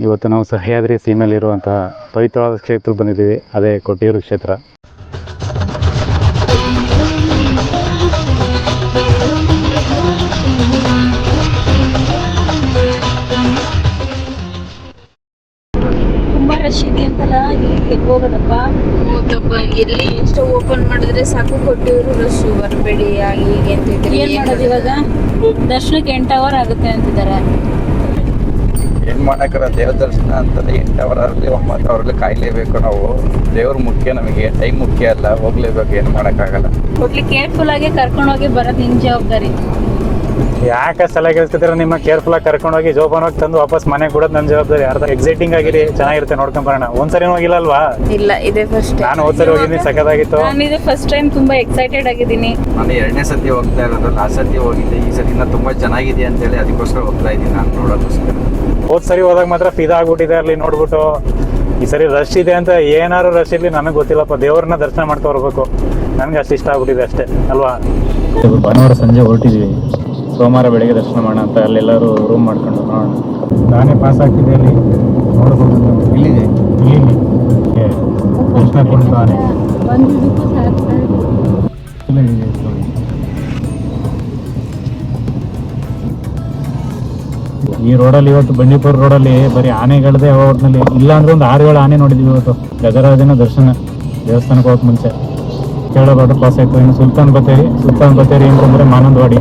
ಇವತ್ತು ನಾವು ಸಹ್ಯಾದ್ರಿ ಸೀಮೆಯಲ್ಲಿರುವಂತಹ ಪವಿತ್ರವಾದ ಕ್ಷೇತ್ರಕ್ಕೆ ಬಂದಿದ್ದೀವಿ. ಅದೇ ಕೊಟ್ಟಿಯೂರು ಕ್ಷೇತ್ರ. ತುಂಬಾ ರಶ್ ಇದೆ ಅಂತಲ್ಲ, ಹೋಗೋದಪ್ಪ. ಎಲ್ಲಿ ಎಷ್ಟು ಓಪನ್ ಮಾಡಿದ್ರೆ ಸಾಕು ಕೊಟ್ಟಿಯೂರು ರಶ್, ಬರಬೇಡಿ ಆಗಿ ಹೀಗೆ ಅಂತ ಇದ್ರೆ ಏನ್ ಮಾಡೋದು ಇವಾಗ? ದರ್ಶನಕ್ಕೆ 8 ಅವರ್ ಆಗುತ್ತೆ ಅಂತಿದ್ದಾರೆ. ಏನ್ ಮಾಡಕ್ಕಾರ, ದೇವ್ರ ದರ್ಶನ ಅಂತಂದ್ರೆ 8 ಅವರ್ ಆಗಲಿ 9 ಅವರ್ಲಿ ಕಾಯ್ಲೇಬೇಕು ನಾವು. ದೇವ್ರ ಮುಖ್ಯ, ನಮಗೆ ಟೈಮ್ ಮುಖ್ಯ ಅಲ್ಲ, ಹೋಗ್ಲೇಬೇಕು, ಏನು ಮಾಡಕ್ಕಾಗಲ್ಲ. ಹೋಗ್ಲಿ ಕೇರ್ಫುಲ್ ಆಗಿ ಕರ್ಕೊಂಡೋಗಿ ಬರೋದು ನಿಮ್ ಜವಾಬ್ದಾರಿ. ಯಾಕೆ ಸಲ ಕೇಳಿಸ್ತಿದ್ರೆ ನಿಮ್ಮ ಕೇರ್ಫುಲ್ ಆಗಿ ಕರ್ಕೊಂಡೋಗಿ ಜೋಪಾನವಾಗಿ ತಂದು ವಾಪಸ್ ಮನೆಗೆ ಕೊಡೋದು ನನ್ನ ಜವಾಬ್ದಾರಿ. ಅರ್ಧ ಎಕ್ಸೈಟಿಂಗ್ ಆಗಿರಿ, ಚೆನ್ನಾಗಿರುತ್ತೆ, ನೋಡ್ಕೊಂಡ್ ಬರೋಣ. ಒಂದ್ಸರಿ ಹೋಗಿಲ್ಲ ಅಲ್ವಾ? ಇಲ್ಲ, ಇದೇ ಫಸ್ಟ್. ನಾನು ಹೋದ್ಸರಿ ಹೋಗಿದ್ದೀನಿ, ಸಖತ್ತಾಗಿತ್ತು. ನಾನು ಇದು ಫಸ್ಟ್ ಟೈಮ್ ತುಂಬಾ ಎಕ್ಸೈಟೆಡ್ ಆಗಿದ್ದೀನಿ. ನಾನು 2ನೇ ಸತಿ ಹೋಗ್ತಾ ಇರೋದು. ಲಾಸ್ಟ್ ಸತಿ ಹೋಗಿದ್ದೆ, ಈ ಸತಿನ ತುಂಬಾ ಚೆನ್ನಾಗಿದೆ ಅಂತೇಳಿ ಅದಕ್ಕೋಸ್ಕರ ಹೋಗ್ತಾ ಇದ್ದೀನಿ ನಾನು ನೋಡೋದಕ್ಕೋಸ್ಕರ. ಹೋದ್ ಸರಿ ಹೋದಾಗ ಮಾತ್ರ ಫಿದಾ ಆಗ್ಬಿಟ್ಟಿದೆ ಅಲ್ಲಿ ನೋಡ್ಬಿಟ್ಟು. ಈ ಸರಿ ರಶ್ ಇದೆ ಅಂತ ಏನಾದ್ರು ರಶ್ ಇರಲಿ ನನಗೆ ಗೊತ್ತಿಲ್ಲಪ್ಪ, ದೇವ್ರನ್ನ ದರ್ಶನ ಮಾಡ್ತಾ ಬರ್ಬೇಕು. ನನಗೆ ಅಷ್ಟು ಇಷ್ಟ ಆಗ್ಬಿಟ್ಟಿದೆ ಅಷ್ಟೇ ಅಲ್ವಾ. ಭಾನುವಾರ ಸಂಜೆ ಹೊರಟಿದ್ವಿ, ಸೋಮವಾರ ಬೆಳಗ್ಗೆ ದರ್ಶನ ಮಾಡೋಣ ಅಂತ ಅಲ್ಲೆಲ್ಲರೂ ರೂಮ್ ಮಾಡ್ಕೊಂಡು ನೋಡೋಣ. ನಾನೇ ಪಾಸ್ ಆಗ್ತಿದ್ದೆ ಅಲ್ಲಿ ನೋಡ್ಬೋದು. ಇಲ್ಲಿದೆ ಇಲ್ಲಿ ದರ್ಶನ ಕೊಡ್ತು ಆನೆ. ಈ ರೋಡಲ್ಲಿ ಇವತ್ತು ಬಂಡೀಪುರ ರೋಡಲ್ಲಿ ಬರೀ ಆನೆಗಳದೇ ಒಟ್ಟಿನಲ್ಲಿ ಇಲ್ಲ ಅಂದ್ರೆ ಒಂದು 6-7 ಆನೆ ನೋಡಿದ್ವಿ ಇವತ್ತು. ಗಜರಾಜನ ದರ್ಶನ ದೇವಸ್ಥಾನಕ್ಕೆ ಹೋಗಕ್ಕೆ ಮುಂಚೆ ಕೇಳೋದು ಪಾಸ್ ಆಯಿತು. ಇನ್ನು ಸುಲ್ತಾನ್ ಬತ್ತೇರಿ ಅಂತಂದರೆ ಮಾನಂದವಾಡಿ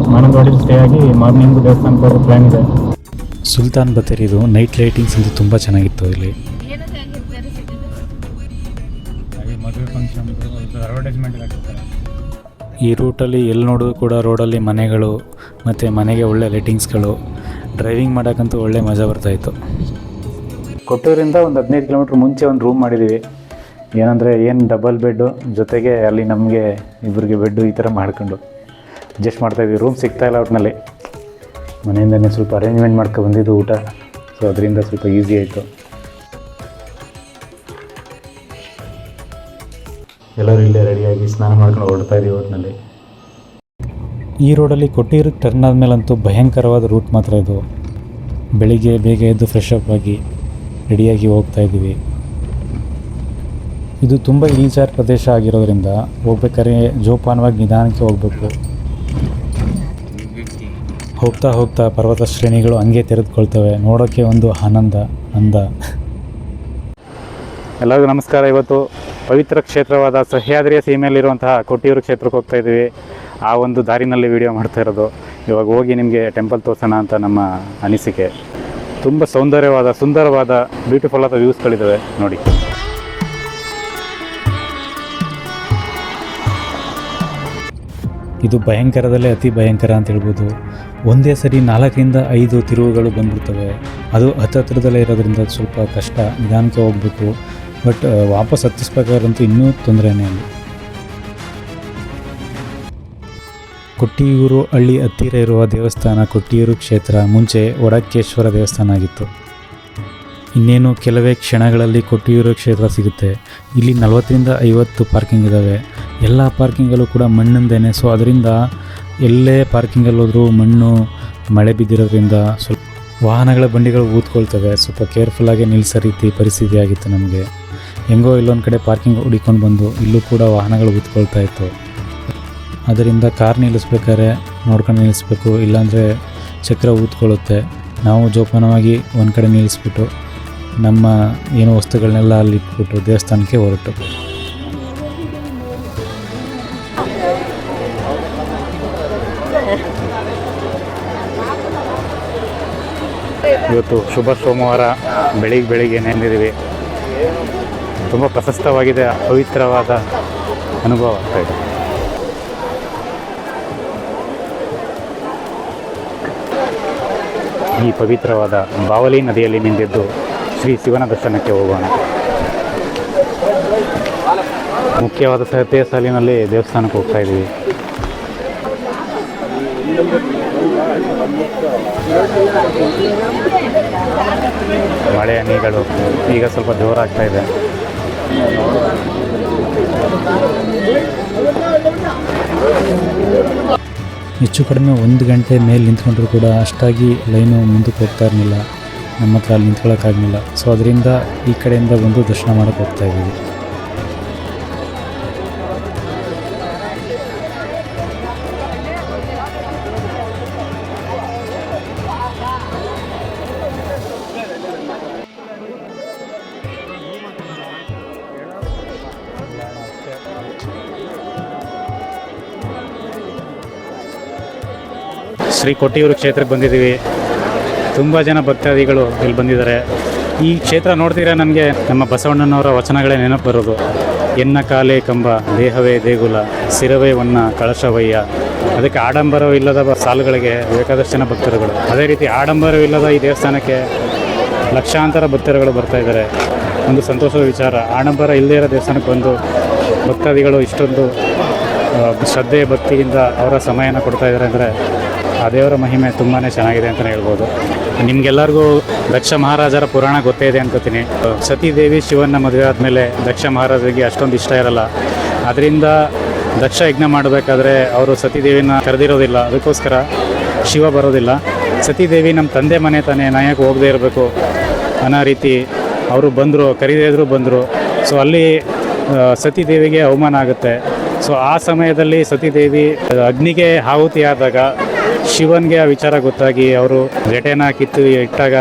ಸ್ಟೇ ಆಗಿ ಮಾರ್ನಿಂಗ್ ದೇವಸ್ಥಾನಕ್ಕೆ ಹೋಗೋ ಪ್ಲ್ಯಾನ್ ಇದೆ. ಸುಲ್ತಾನ್ ಬತ್ತೇರಿದು ನೈಟ್ ಲೈಟಿಂಗ್ಸ್ ಅಂತೂ ತುಂಬ ಚೆನ್ನಾಗಿತ್ತು. ಇಲ್ಲಿ ಮದುವೆ ಫಂಕ್ಷನ್ ಅಡ್ವರ್ಟೈಸ್ಮೆಂಟ್ ಹಾಕಿರ್ತಾರೆ. ಈ ರೂಟಲ್ಲಿ ಎಲ್ಲಿ ನೋಡೋದು ಕೂಡ ರೋಡಲ್ಲಿ ಮನೆಗಳು ಮತ್ತು ಮನೆಗೆ ಒಳ್ಳೆ ಲೈಟಿಂಗ್ಸ್ಗಳು. ಡ್ರೈವಿಂಗ್ ಮಾಡೋಕ್ಕಂತೂ ಒಳ್ಳೆ ಮಜಾ ಬರ್ತಾಯಿತ್ತು. ಕೊಟ್ಟೂರಿಂದ ಒಂದು 15 ಕಿಲೋಮೀಟ್ರ್ ಮುಂಚೆ ಒಂದು ರೂಮ್ ಮಾಡಿದ್ದೀವಿ. ಏನಂದರೆ ಏನು ಡಬಲ್ ಬೆಡ್ಡು ಜೊತೆಗೆ ಅಲ್ಲಿ ನಮಗೆ ಇಬ್ಬರಿಗೆ ಬೆಡ್ಡು ಈ ಥರ ಮಾಡ್ಕೊಂಡು ಅಡ್ಜಸ್ಟ್ ಮಾಡ್ತಾಯಿದ್ವಿ. ರೂಮ್ ಸಿಗ್ತಾಯಿಲ್ಲ ಒಟ್ಟಿನಲ್ಲಿ. ಮನೆಯಿಂದನೇ ಸ್ವಲ್ಪ ಅರೇಂಜ್ಮೆಂಟ್ ಮಾಡ್ಕೊಂಡು ಬಂದಿದ್ದು ಊಟ, ಸೊ ಅದರಿಂದ ಸ್ವಲ್ಪ ಈಸಿ ಆಯಿತು. ಎಲ್ಲರೂ ಇಲ್ಲೇ ರೆಡಿಯಾಗಿ ಸ್ನಾನ ಮಾಡ್ಕೊಂಡು ಹೊರಡ್ತಾ ಇದ್ದೀವಿ ಒಟ್ಟಿನಲ್ಲಿ. ಈ ರೋಡಲ್ಲಿ ಕೊಟ್ಟಿಯೂರಿಗೆ ಟರ್ನ್ ಆದಮೇಲಂತೂ ಭಯಂಕರವಾದ ರೂಟ್ ಮಾತ್ರ ಇದು. ಬೆಳಿಗ್ಗೆ ಬೇಗ ಎದ್ದು ಫ್ರೆಶ್ ಅಪ್ ಆಗಿ ರೆಡಿಯಾಗಿ ಹೋಗ್ತಾ ಇದ್ದೀವಿ. ಇದು ತುಂಬ ಇಳಿಜಾರು ಪ್ರದೇಶ ಆಗಿರೋದ್ರಿಂದ ಹೋಗ್ಬೇಕಾದ್ರೆ ಜೋಪಾನವಾಗಿ ನಿಧಾನಕ್ಕೆ ಹೋಗಬೇಕು. ಹೋಗ್ತಾ ಹೋಗ್ತಾ ಪರ್ವತ ಶ್ರೇಣಿಗಳು ಹಂಗೆ ತೆರೆದುಕೊಳ್ತವೆ, ನೋಡೋಕ್ಕೆ ಒಂದು ಅಂದ. ಎಲ್ಲರಿಗೂ ನಮಸ್ಕಾರ. ಇವತ್ತು ಪವಿತ್ರ ಕ್ಷೇತ್ರವಾದ ಸಹ್ಯಾದ್ರಿಯ ಸೀಮೆಯಲ್ಲಿರುವಂತಹ ಕೊಟ್ಟಿಯೂರು ಕ್ಷೇತ್ರಕ್ಕೆ ಹೋಗ್ತಾ ಇದ್ದೀವಿ. ಆ ಒಂದು ದಾರಿನಲ್ಲಿ ವಿಡಿಯೋ ಮಾಡ್ತಾ ಇರೋದು. ಇವಾಗ ಹೋಗಿ ನಿಮಗೆ ಟೆಂಪಲ್ ತೋರಿಸೋಣ ಅಂತ ನಮ್ಮ ಅನಿಸಿಕೆ. ತುಂಬ ಸುಂದರವಾದ ಬ್ಯೂಟಿಫುಲ್ ಆದ ವ್ಯೂಸ್ಗಳಿದ್ದಾವೆ ನೋಡಿ. ಇದು ಭಯಂಕರದಲ್ಲೇ ಅತಿ ಭಯಂಕರ ಅಂತ ಹೇಳ್ಬೋದು. ಒಂದೇ ಸರಿ 4ರಿಂದ 5 ತಿರುವುಗಳು ಬಂದ್ಬಿಡ್ತವೆ. ಅದು ಹತ್ತಿರದಲ್ಲೇ ಇರೋದ್ರಿಂದ ಸ್ವಲ್ಪ ಕಷ್ಟ, ನಿಧಾನಕ್ಕೆ ಹೋಗಬೇಕು. ಬಟ್ ವಾಪಸ್ ಹತ್ತಿಸ್ಬೇಕಾದ್ರಂತೂ ಇನ್ನೂ ತೊಂದರೆನೇ ಅಲ್ಲಿ. ಕೊಟ್ಟಿಯೂರು ಹಳ್ಳಿ ಹತ್ತಿರ ಇರುವ ದೇವಸ್ಥಾನ ಕೊಟ್ಟಿಯೂರು ಕ್ಷೇತ್ರ ಮುಂಚೆ ಒಡಕ್ಕೇಶ್ವರ ದೇವಸ್ಥಾನ ಆಗಿತ್ತು. ಇನ್ನೇನು ಕೆಲವೇ ಕ್ಷಣಗಳಲ್ಲಿ ಕೊಟ್ಟಿಯೂರು ಕ್ಷೇತ್ರ ಸಿಗುತ್ತೆ. ಇಲ್ಲಿ 40ರಿಂದ 50 ಪಾರ್ಕಿಂಗ್ ಇದ್ದಾವೆ. ಎಲ್ಲ ಪಾರ್ಕಿಂಗಲ್ಲೂ ಕೂಡ ಮಣ್ಣಿಂದೇನೆ. ಸೊ ಅದರಿಂದ ಎಲ್ಲೇ ಪಾರ್ಕಿಂಗಲ್ಲಿ ಹೋದರೂ ಮಣ್ಣು ಮಳೆ ಬಿದ್ದಿರೋದ್ರಿಂದ ಸ್ವಲ್ಪ ವಾಹನಗಳ ಬಂಡಿಗಳು ಊದ್ಕೊಳ್ತವೆ. ಸ್ವಲ್ಪ ಕೇರ್ಫುಲ್ಲಾಗಿ ನಿಲ್ಲಿಸೋ ರೀತಿ ಪರಿಸ್ಥಿತಿ ಆಗಿತ್ತು ನಮಗೆ. ಹೆಂಗೋ ಇಲ್ಲೊಂದು ಕಡೆ ಪಾರ್ಕಿಂಗ್ ಹುಡಿಕೊಂಡು ಬಂದು ಇಲ್ಲೂ ಕೂಡ ವಾಹನಗಳು ಊದ್ಕೊಳ್ತಾ ಇತ್ತು. ಅದರಿಂದ ಕಾರ್ ನಿಲ್ಲಿಸ್ಬೇಕಾದ್ರೆ ನೋಡ್ಕೊಂಡು ನಿಲ್ಲಿಸ್ಬೇಕು, ಇಲ್ಲಾಂದರೆ ಚಕ್ರ ಊದ್ಕೊಳ್ಳುತ್ತೆ. ನಾವು ಜೋಪಾನವಾಗಿ ಒಂದು ಕಡೆ ನಿಲ್ಲಿಸ್ಬಿಟ್ಟು ನಮ್ಮ ಏನೋ ವಸ್ತುಗಳನ್ನೆಲ್ಲ ಅಲ್ಲಿ ಇಟ್ಬಿಟ್ಟು ದೇವಸ್ಥಾನಕ್ಕೆ ಹೊರಟು. ಇವತ್ತು ಶುಭ ಸೋಮವಾರ, ಬೆಳಿಗ್ಗೆ ನೆನೆದಿದ್ದೀವಿ. ತುಂಬ ಪ್ರಶಸ್ತವಾಗಿದೆ, ಪವಿತ್ರವಾದ ಅನುಭವ ಆಗ್ತಾಯಿದೆ. ಈ ಪವಿತ್ರವಾದ ಬಾವಲಿ ನದಿಯಲ್ಲಿ ಮಿಂದೆದ್ದು ಶ್ರೀ ಶಿವನ ದರ್ಶನಕ್ಕೆ ಹೋಗೋಣ. ಮುಖ್ಯವಾದ ಸಹತೆ ಸಾಲಿನಲ್ಲಿ ದೇವಸ್ಥಾನಕ್ಕೆ ಹೋಗ್ತಾ ಇದ್ದೀವಿ. ಮಳೆಯ ನೀಗಳು ಈಗ ಸ್ವಲ್ಪ ಜೋರಾಗ್ತಾ ಇದೆ. ಹೆಚ್ಚು ಕಡಿಮೆ 1 ಗಂಟೆ ಮೇಲೆ ನಿಂತ್ಕೊಂಡ್ರೂ ಕೂಡ ಅಷ್ಟಾಗಿ ಲೈನು ಮುಂದಕ್ಕೆ ಹೋಗ್ತಾ ಇರಲಿಲ್ಲ. ನಮ್ಮ ಹತ್ರ ಅಲ್ಲಿ ನಿಂತ್ಕೊಳ್ಳೋಕ್ಕಾಗಲಿಲ್ಲ. ಸೊ ಅದರಿಂದ ಈ ಕಡೆಯಿಂದ ಬಂದು ದರ್ಶನ ಮಾಡೋಕ್ಕೆ ಹೋಗ್ತಾ ಇದ್ದೀವಿ. ಶ್ರೀ ಕೊಟ್ಟಿಯೂರು ಕ್ಷೇತ್ರಕ್ಕೆ ಬಂದಿದ್ದೀವಿ. ತುಂಬ ಜನ ಭಕ್ತಾದಿಗಳು ಇಲ್ಲಿ ಬಂದಿದ್ದಾರೆ. ಈ ಕ್ಷೇತ್ರ ನೋಡ್ತೀರಾ ನನಗೆ ನಮ್ಮ ಬಸವಣ್ಣನವರ ವಚನಗಳೇ ನೆನಪು ಬರೋದು. ಎನ್ನ ಕಾಲೇ ಕಂಬ, ದೇಹವೇ ದೇಗುಲ, ಸಿರವೇ ಹೊನ್ನ, ಕಳಶವಯ್ಯ. ಅದಕ್ಕೆ ಆಡಂಬರವಿಲ್ಲದ ಸಾಲುಗಳಿಗೆ ಬೇಕಾದಷ್ಟು ಜನ ಭಕ್ತರುಗಳು. ಅದೇ ರೀತಿ ಆಡಂಬರವಿಲ್ಲದ ಈ ದೇವಸ್ಥಾನಕ್ಕೆ ಲಕ್ಷಾಂತರ ಭಕ್ತರುಗಳು ಬರ್ತಾ ಇದ್ದಾರೆ. ಒಂದು ಸಂತೋಷದ ವಿಚಾರ. ಆಡಂಬರ ಇಲ್ಲದೇ ಇರೋ ದೇವಸ್ಥಾನಕ್ಕೆ ಬಂದು ಭಕ್ತಾದಿಗಳು ಇಷ್ಟೊಂದು ಶ್ರದ್ಧೆ ಭಕ್ತಿಯಿಂದ ಅವರ ಸಮಯನ ಕೊಡ್ತಾ ಇದ್ದಾರೆ ಅಂದರೆ ಆ ದೇವರ ಮಹಿಮೆ ತುಂಬಾ ಚೆನ್ನಾಗಿದೆ ಅಂತಲೇ ಹೇಳ್ಬೋದು. ನಿಮಗೆಲ್ಲರಿಗೂ ದಕ್ಷ ಮಹಾರಾಜರ ಪುರಾಣ ಗೊತ್ತೇ ಇದೆ ಅನ್ಕೋತೀನಿ. ಸತೀದೇವಿ ಶಿವನ ಮದುವೆ ಆದಮೇಲೆ ದಕ್ಷ ಮಹಾರಾಜರಿಗೆ ಅಷ್ಟೊಂದು ಇಷ್ಟ ಇರಲ್ಲ. ಅದರಿಂದ ದಕ್ಷ ಯಜ್ಞ ಮಾಡಬೇಕಾದ್ರೆ ಅವರು ಸತೀದೇವಿನ ಕರೆದಿರೋದಿಲ್ಲ. ಅದಕ್ಕೋಸ್ಕರ ಶಿವ ಬರೋದಿಲ್ಲ. ಸತೀದೇವಿ ನಮ್ಮ ತಂದೆ ಮನೆ ತಾನೇ, ನಾಯಕ್ಕೆ ಹೋಗದೇ ಇರಬೇಕು ಅನ್ನೋ ರೀತಿ ಅವರು ಬಂದರು, ಕರೀದೇ ಇದ್ದರೂ ಬಂದರು. ಸೊ ಅಲ್ಲಿ ಸತೀದೇವಿಗೆ ಅವಮಾನ ಆಗುತ್ತೆ. ಸೊ ಆ ಸಮಯದಲ್ಲಿ ಸತೀದೇವಿ ಅಗ್ನಿಗೆ ಆಹುತಿ ಆದಾಗ ಶಿವನಿಗೆ ಆ ವಿಚಾರ ಗೊತ್ತಾಗಿ ಅವರು ಜಟೆನ ಕಿತ್ತು ಇಟ್ಟಾಗ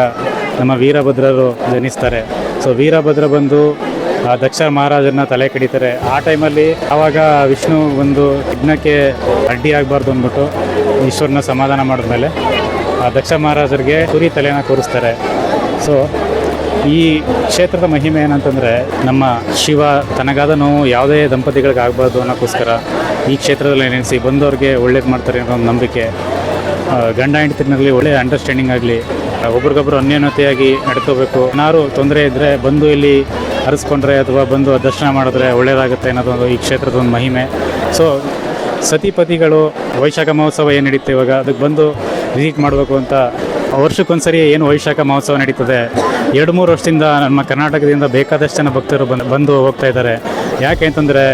ನಮ್ಮ ವೀರಭದ್ರರು ಜನಿಸ್ತಾರೆ. ಸೊ ವೀರಭದ್ರ ಬಂದು ಆ ದಕ್ಷ ಮಹಾರಾಜನ ತಲೆ ಕಡಿತಾರೆ. ಆ ಟೈಮಲ್ಲಿ ಆವಾಗ ವಿಷ್ಣು ಒಂದು ಯಜ್ಞಕ್ಕೆ ಅಡ್ಡಿ ಆಗಬಾರ್ದು ಅಂದ್ಬಿಟ್ಟು ಈಶ್ವರನ ಸಮಾಧಾನ ಮಾಡಿದ್ಮೇಲೆ ಆ ದಕ್ಷ ಮಹಾರಾಜರಿಗೆ ಕುರಿ ತಲೆನ ಕೂರಿಸ್ತಾರೆ. ಸೊ ಈ ಕ್ಷೇತ್ರದ ಮಹಿಮೆ ಏನಂತಂದರೆ ನಮ್ಮ ಶಿವ ತನಗಾದ ನೋವು ಯಾವುದೇ ದಂಪತಿಗಳಿಗೆ ಆಗಬಾರ್ದು ಅನ್ನೋಕ್ಕೋಸ್ಕರ ಈ ಕ್ಷೇತ್ರದಲ್ಲಿ ನೆನೆಸಿ ಬಂದವ್ರಿಗೆ ಒಳ್ಳೇದು ಮಾಡ್ತಾರೆ ಅನ್ನೋ ಒಂದು ನಂಬಿಕೆ. ಗಂಡ ಹೆಂಡತಿನಲ್ಲಿ ಒಳ್ಳೆಯ ಅಂಡರ್ಸ್ಟ್ಯಾಂಡಿಂಗ್ ಆಗಲಿ, ಒಬ್ರಿಗೊಬ್ರು ಅನ್ಯೋನ್ಯತೆಯಾಗಿ ನಡ್ಕೋಬೇಕು. ಏನಾದ್ರು ತೊಂದರೆ ಇದ್ದರೆ ಬಂದು ಇಲ್ಲಿ ಹರಿಸ್ಕೊಂಡ್ರೆ ಅಥವಾ ಬಂದು ದರ್ಶನ ಮಾಡಿದ್ರೆ ಒಳ್ಳೆಯದಾಗುತ್ತೆ ಅನ್ನೋದೊಂದು ಈ ಕ್ಷೇತ್ರದ ಒಂದು ಮಹಿಮೆ. ಸೊ ಸತಿಪತಿಗಳು ವೈಶಾಖ ಮಹೋತ್ಸವ ಏನು ನಡೀತೆ ಇವಾಗ, ಅದಕ್ಕೆ ಬಂದು ವಿಸಿಟ್ ಮಾಡಬೇಕು ಅಂತ ವರ್ಷಕ್ಕೊಂದ್ಸರಿ ಏನು ವೈಶಾಖ ಮಹೋತ್ಸವ ನಡೀತದೆ. 2-3 ವರ್ಷದಿಂದ ನಮ್ಮ ಕರ್ನಾಟಕದಿಂದ ಬೇಕಾದಷ್ಟು ಜನ ಭಕ್ತರು ಬಂದು ಹೋಗ್ತಾ ಇದ್ದಾರೆ. ಯಾಕೆ ಅಂತಂದರೆ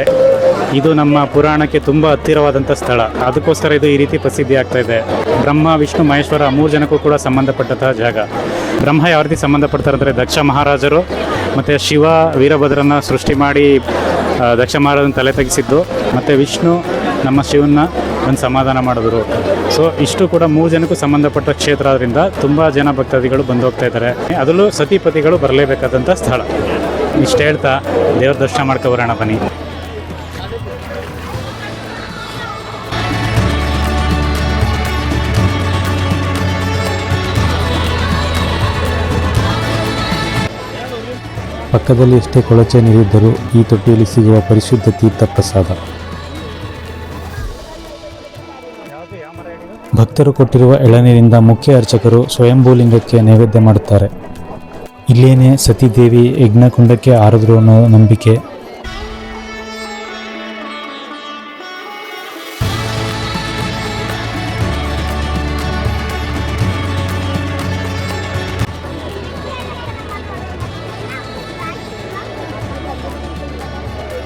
ಇದು ನಮ್ಮ ಪುರಾಣಕ್ಕೆ ತುಂಬ ಹತ್ತಿರವಾದಂಥ ಸ್ಥಳ. ಅದಕ್ಕೋಸ್ಕರ ಇದು ಈ ರೀತಿ ಪ್ರಸಿದ್ಧಿ ಆಗ್ತಾ ಇದೆ. ಬ್ರಹ್ಮ, ವಿಷ್ಣು, ಮಹೇಶ್ವರ 3 ಜನಕ್ಕೂ ಕೂಡ ಸಂಬಂಧಪಟ್ಟಂತಹ ಜಾಗ. ಬ್ರಹ್ಮ ಯಾವ ರೀತಿ ಸಂಬಂಧಪಡ್ತಾರೆ ಅಂದರೆ ದಕ್ಷ ಮಹಾರಾಜರು ಮತ್ತು ಶಿವ ವೀರಭದ್ರನ ಸೃಷ್ಟಿ ಮಾಡಿ ದಕ್ಷ ಮಹಾರಾಜನ ತಲೆ ತೆಗೆಸಿದ್ದು, ಮತ್ತು ವಿಷ್ಣು ನಮ್ಮ ಶಿವನ ಒಂದು ಸಮಾಧಾನ ಮಾಡಿದ್ರು. ಸೊ ಇಷ್ಟು ಕೂಡ 3 ಜನಕ್ಕೂ ಸಂಬಂಧಪಟ್ಟ ಕ್ಷೇತ್ರ ಆದ್ದರಿಂದ ತುಂಬ ಜನ ಭಕ್ತಾದಿಗಳು ಬಂದು ಹೋಗ್ತಾ ಇದ್ದಾರೆ. ಅದರಲ್ಲೂ ಸತಿಪತಿಗಳು ಬರಲೇಬೇಕಾದಂಥ ಸ್ಥಳ. ಇಷ್ಟು ಹೇಳ್ತಾ ದೇವ್ರ ದರ್ಶನ ಮಾಡ್ಕೊಬರೋಣ ಬನ್ನಿ. ಪಕ್ಕದಲ್ಲಿ ಎಷ್ಟೇ ಕೊಳಚೆ ನೀರಿದ್ದರೂ ಈ ತೊಟ್ಟಿಯಲ್ಲಿ ಸಿಗುವ ಪರಿಶುದ್ಧ ತೀರ್ಥ ಪ್ರಸಾದ. ಭಕ್ತರು ಕೊಟ್ಟಿರುವ ಎಳನೀರಿಂದ ಮುಖ್ಯ ಅರ್ಚಕರು ಸ್ವಯಂಭೂಲಿಂಗಕ್ಕೆ ನೈವೇದ್ಯ ಮಾಡುತ್ತಾರೆ. ಇಲ್ಲೇನೆ ಸತೀದೇವಿ ಯಜ್ಞಕುಂಡಕ್ಕೆ ಆರಿದ್ರು ಅನ್ನೋ ನಂಬಿಕೆ.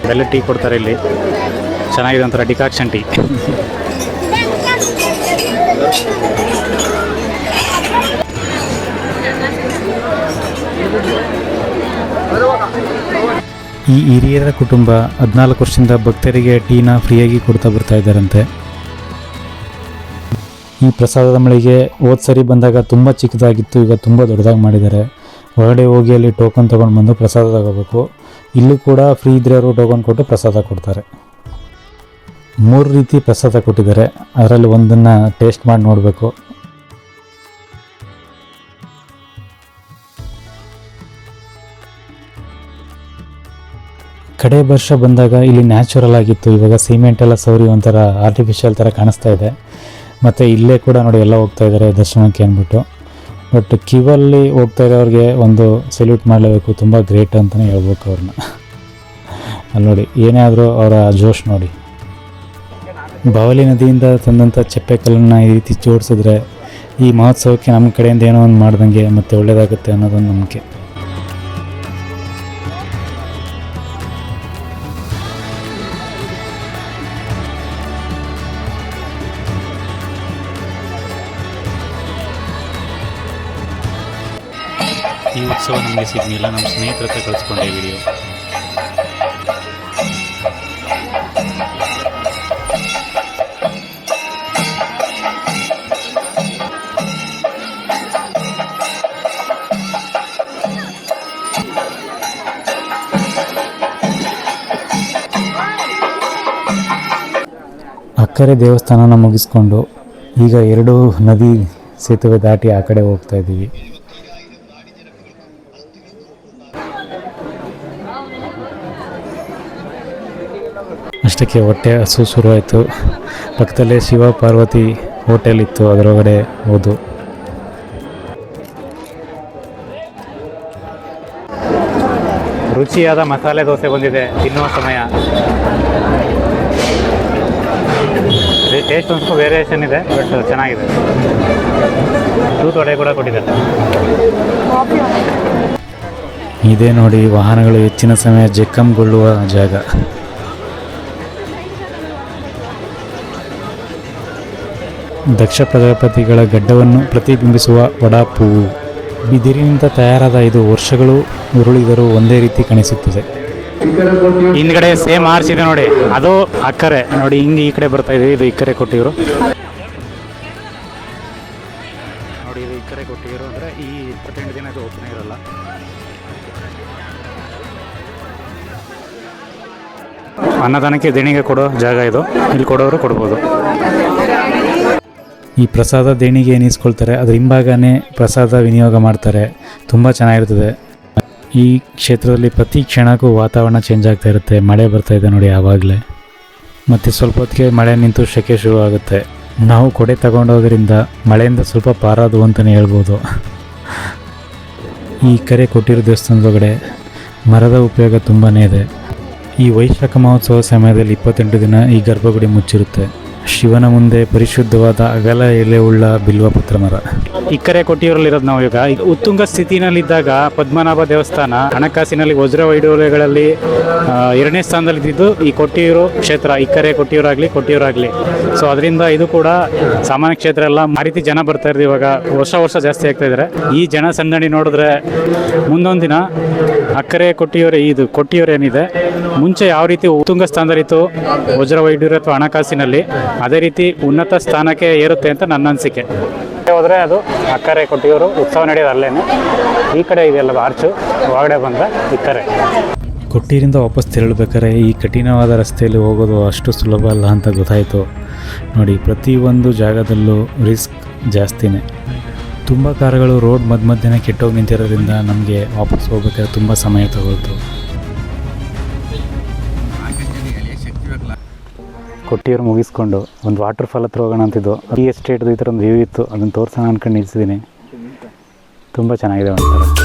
ಬೆಲ್ಲ ಟೀ ಕೊಡ್ತಾರೆ ಇಲ್ಲಿ, ಚೆನ್ನಾಗಿದೆ ಒಂಥರ ಡಿಕಾಕ್ಷನ್ ಟೀ. ಈ ಹಿರಿಯರ ಕುಟುಂಬ 14 ವರ್ಷದಿಂದ ಭಕ್ತರಿಗೆ ಟೀನ ಫ್ರೀಯಾಗಿ ಕೊಡ್ತಾ ಬರ್ತಾ ಇದ್ದಾರಂತೆ. ಈ ಪ್ರಸಾದದ ಮಳಿಗೆ ಹೋದ ಸರಿ ಬಂದಾಗ ತುಂಬ ಚಿಕ್ಕದಾಗಿತ್ತು, ಈಗ ತುಂಬ ದೊಡ್ಡದಾಗಿ ಮಾಡಿದ್ದಾರೆ. ಹೊರಗಡೆ ಹೋಗಿ ಅಲ್ಲಿ ಟೋಕನ್ ತೊಗೊಂಡು ಬಂದು ಪ್ರಸಾದ ತಗೋಬೇಕು. ಇಲ್ಲೂ ಕೂಡ ಫ್ರೀ ಇದ್ದರೆ ಅವರು ಟೋಕನ್ ಕೊಟ್ಟು ಪ್ರಸಾದ ಕೊಡ್ತಾರೆ. 3 ರೀತಿ ಪ್ರಸಾದ ಕೊಟ್ಟಿದ್ದಾರೆ. ಅದರಲ್ಲಿ ಒಂದನ್ನು ಟೇಸ್ಟ್ ಮಾಡಿ ನೋಡಬೇಕು. ಕಡೆ ವರ್ಷ ಬಂದಾಗ ಇಲ್ಲಿ ನ್ಯಾಚುರಲ್ ಆಗಿತ್ತು, ಇವಾಗ ಸಿಮೆಂಟ್ ಎಲ್ಲ ಸೌರಿ ಒಂಥರ ಆರ್ಟಿಫಿಷಿಯಲ್ ಥರ ಕಾಣಿಸ್ತಾ ಇದೆ. ಮತ್ತು ಇಲ್ಲೇ ಕೂಡ ನೋಡಿ ಎಲ್ಲ ಹೋಗ್ತಾ ಇದ್ದಾರೆ ದರ್ಶನಕ್ಕೆ ಅಂದ್ಬಿಟ್ಟು. ಬಟ್ ಕ್ಯೂವಲ್ಲಿ ಹೋಗ್ತಾ ಇರೋರಿಗೆ ಒಂದು ಸೆಲ್ಯೂಟ್ ಮಾಡಲೇಬೇಕು, ತುಂಬ ಗ್ರೇಟ್ ಅಂತಲೇ ಹೇಳ್ಬೇಕು ಅವ್ರನ್ನ. ಅಲ್ಲಿ ನೋಡಿ ಏನೇ ಆದರೂ ಅವರ ಜೋಶ್ ನೋಡಿ. ಬಾವಲಿ ನದಿಯಿಂದ ತಂದಂಥ ಚಪ್ಪೆಕಲ್ಲನ್ನು ಈ ರೀತಿ ಜೋಡಿಸಿದ್ರೆ ಈ ಮಹೋತ್ಸವಕ್ಕೆ ನಮ್ಮ ಕಡೆಯಿಂದ ಏನೋ ಒಂದು ಮಾಡ್ದಂಗೆ ಮತ್ತು ಒಳ್ಳೆಯದಾಗುತ್ತೆ ಅನ್ನೋದೊಂದು ನಂಬಿಕೆ. ಈ ಉತ್ಸವ ನಮಗೆ ಸಿಗಲಿಲ್ಲ, ನಮ್ಮ ಸ್ನೇಹಿತರ ಹತ್ರ ಕಳಿಸ್ಕೊಂಡೆ ವಿಡಿಯೋ. ಅಕ್ಕರೆ ದೇವಸ್ಥಾನನ ಮುಗಿಸ್ಕೊಂಡು ಈಗ 2 ನದಿ ಸೇತುವೆ ದಾಟಿ ಆ ಕಡೆ ಹೋಗ್ತಾ ಇದ್ದೀವಿ. ಅಷ್ಟಕ್ಕೆ ಹೊಟ್ಟೆ ಹಸು ಶುರುವಾಯಿತು. ಪಕ್ಕದಲ್ಲೇ ಶಿವ ಪಾರ್ವತಿ ಹೋಟೆಲ್ ಇತ್ತು, ಅದರೊಳಗಡೆ ಹೋದು. ರುಚಿಯಾದ ಮಸಾಲೆ ದೋಸೆ ಬಂದಿದೆ, ತಿನ್ನುವ ಸಮಯ. ಟೇಸ್ಟ್ ಒಂದು ವೇರಿಯೇಷನ್ ಇದೆ, ಬಟ್ ಚೆನ್ನಾಗಿದೆ. ತೂತು ವಡೆ ಕೂಡ ಕೊಟ್ಟಿದ್ದಾರೆ. ಇದೇ ನೋಡಿ ವಾಹನಗಳು ಹೆಚ್ಚಿನ ಸಮಯ ಜಖಂಗೊಳ್ಳುವ ಜಾಗ. ದಕ್ಷ ಪ್ರಜಾಪತಿಗಳ ಗಡ್ಡವನ್ನು ಪ್ರತಿಬಿಂಬಿಸುವ ವಡಾಪೂವು. ಬಿದಿರಿನಿಂದ ತಯಾರಾದ ಇದು ವರ್ಷಗಳು ಉರುಳಿದರೂ ಒಂದೇ ರೀತಿ ಕಾಣಿಸುತ್ತದೆ. ಹಿಂದ್ಗಡೆ ಸೇಮ್ ಆರ್ಚ್ ಇದೆ ನೋಡಿ, ಅದು ಅಕ್ಕರೆ ನೋಡಿ. ಹಿಂಗೆ ಈ ಕಡೆ ಬರ್ತಾ ಇದೆ, ಇದು ಇಕ್ಕರೆ ಕೊಟ್ಟಿದ್ರು ನೋಡಿ. ಇದು ಇಕ್ಕರೆ ಕೊಟ್ಟಿದ್ರು ಅಂದರೆ ಈ 28 ದಿನ ಇದು ಓಪನ್ ಇರಲ್ಲ. ಅನ್ನದಾನಕ್ಕೆ ದೇಣಿಗೆ ಕೊಡೋ ಜಾಗ ಇದು, ಇಲ್ಲಿ ಕೊಡೋರು ಕೊಡ್ಬೋದು. ಈ ಪ್ರಸಾದ ದೇಣಿಗೆ ಏನಿಸ್ಕೊಳ್ತಾರೆ, ಅದ್ರ ಹಿಂಭಾಗನೇ ಪ್ರಸಾದ ವಿನಿಯೋಗ ಮಾಡ್ತಾರೆ. ತುಂಬ ಚೆನ್ನಾಗಿರ್ತದೆ. ಈ ಕ್ಷೇತ್ರದಲ್ಲಿ ಪ್ರತಿ ಕ್ಷಣಕ್ಕೂ ವಾತಾವರಣ ಚೇಂಜ್ ಆಗ್ತಾ ಇರುತ್ತೆ. ಮಳೆ ಬರ್ತಾ ಇದೆ ನೋಡಿ ಆವಾಗಲೇ, ಮತ್ತು ಸ್ವಲ್ಪ ಹೊತ್ತಿಗೆ ಮಳೆ ನಿಂತು ಸೆಕೆ ಶುರು ಆಗುತ್ತೆ. ನಾವು ಕೊಡೆ ತಗೊಂಡೋದ್ರಿಂದ ಮಳೆಯಿಂದ ಸ್ವಲ್ಪ ಪಾರಾದು ಅಂತಲೇ ಹೇಳ್ಬೋದು. ಈ ಕರೆ ಕೊಟ್ಟಿರೋ ದೇವಸ್ಥಾನದೊಳಗಡೆ ಮರದ ಉಪಯೋಗ ತುಂಬಾ ಇದೆ. ಈ ವೈಶಾಖ ಮಹೋತ್ಸವ ಸಮಯದಲ್ಲಿ 28 ದಿನ ಈ ಗರ್ಭಗುಡಿ ಮುಚ್ಚಿರುತ್ತೆ. ಶಿವನ ಮುಂದೆ ಪರಿಶುದ್ಧವಾದ ಅಗಲ ಎಲೆ ಉಳ್ಳ ಬಿಲ್ವಪತ್ರ ಮರ. ಇಕ್ಕರೆ ಕೊಟ್ಟಿಯೂರಲ್ಲಿರೋದು ನಾವು ಈಗ. ಉತ್ತುಂಗ ಸ್ಥಿತಿನಲ್ಲಿದ್ದಾಗ ಪದ್ಮನಾಭ ದೇವಸ್ಥಾನ ಹಣಕಾಸಿನಲ್ಲಿ ವಜ್ರ ವೈಡೂರ್ಯಗಳಲ್ಲಿ 2ನೇ ಸ್ಥಾನದಲ್ಲಿದ್ದು ಈ ಕೊಟ್ಟಿಯೂರು ಕ್ಷೇತ್ರ. ಇಕ್ಕರೆ ಕೊಟ್ಟಿಯೂರಾಗಲಿ. ಸೊ ಅದರಿಂದ ಇದು ಕೂಡ ಸಾಮಾನ್ಯ ಕ್ಷೇತ್ರ ಎಲ್ಲ. ಆ ರೀತಿ ಜನ ಬರ್ತಾ ಇರೋದು ಇವಾಗ ವರ್ಷ ಜಾಸ್ತಿ ಆಗ್ತಾ ಇದ್ದಾರೆ. ಈ ಜನ ಸಂದಣಿ ನೋಡಿದ್ರೆ ಮುಂದೊಂದು ದಿನ ಅಕ್ಕರೆ ಕೊಟ್ಟಿಯೂರು ಏನಿದೆ, ಮುಂಚೆ ಯಾವ ರೀತಿ ಉತ್ತುಂಗ ಸ್ಥಾನದಲ್ಲಿತ್ತು ವಜ್ರ ವೈಡೂರ್ಯ ಅಥವಾ ಹಣಕಾಸಿನಲ್ಲಿ, ಅದೇ ರೀತಿ ಉನ್ನತ ಸ್ಥಾನಕ್ಕೆ ಏರುತ್ತೆ ಅಂತ ನನ್ನ ಅನಿಸಿಕೆ. ಹೋದರೆ ಅದು ಅಕ್ಕರೆ ಕೊಟ್ಟಿಯೂರು ಉತ್ಸವ ನಡೆಯೋದು ಅಲ್ಲೇನೆ. ಈ ಕಡೆ ಇದೆಲ್ಲ ಆರ್ಚು, ಒಳಗಡೆ ಬಂದರೆ ಇಕ್ಕರೆ. ಕೊಟ್ಟಿಯಿಂದ ವಾಪಸ್ ತೆರಳಬೇಕಾದ್ರೆ ಈ ಕಠಿಣವಾದ ರಸ್ತೆಯಲ್ಲಿ ಹೋಗೋದು ಅಷ್ಟು ಸುಲಭ ಅಲ್ಲ ಅಂತ ಗೊತ್ತಾಯಿತು ನೋಡಿ. ಪ್ರತಿಯೊಂದು ಜಾಗದಲ್ಲೂ ರಿಸ್ಕ್ ಜಾಸ್ತಿನೇ. ತುಂಬ ಕಾರುಗಳು ರೋಡ್ ಮಧ್ಯೆ ಕೆಟ್ಟೋಗಿ ನಿಂತಿರೋದ್ರಿಂದ ನಮಗೆ ವಾಪಸ್ ಹೋಗ್ಬೇಕಾದ್ರೆ ತುಂಬ ಸಮಯ ತಗೊಳ್ತು. ಕೊಟ್ಟಿಯೂರು ಮುಗಿಸ್ಕೊಂಡು ಒಂದು ವಾಟರ್ ಫಾಲ್ ಹತ್ರ ಹೋಗೋಣ ಅಂತಿದ್ದು. ಈ ಎಸ್ಟೇಟ್ದು ಈ ಥರ ಒಂದು ವ್ಯೂ ಇತ್ತು, ಅದನ್ನು ತೋರಿಸೋಣ ಅಂದ್ಕೊಂಡು ನಿಲ್ಸಿದ್ದೀನಿ. ತುಂಬ ಚೆನ್ನಾಗಿದೆ ಒಂಥರ.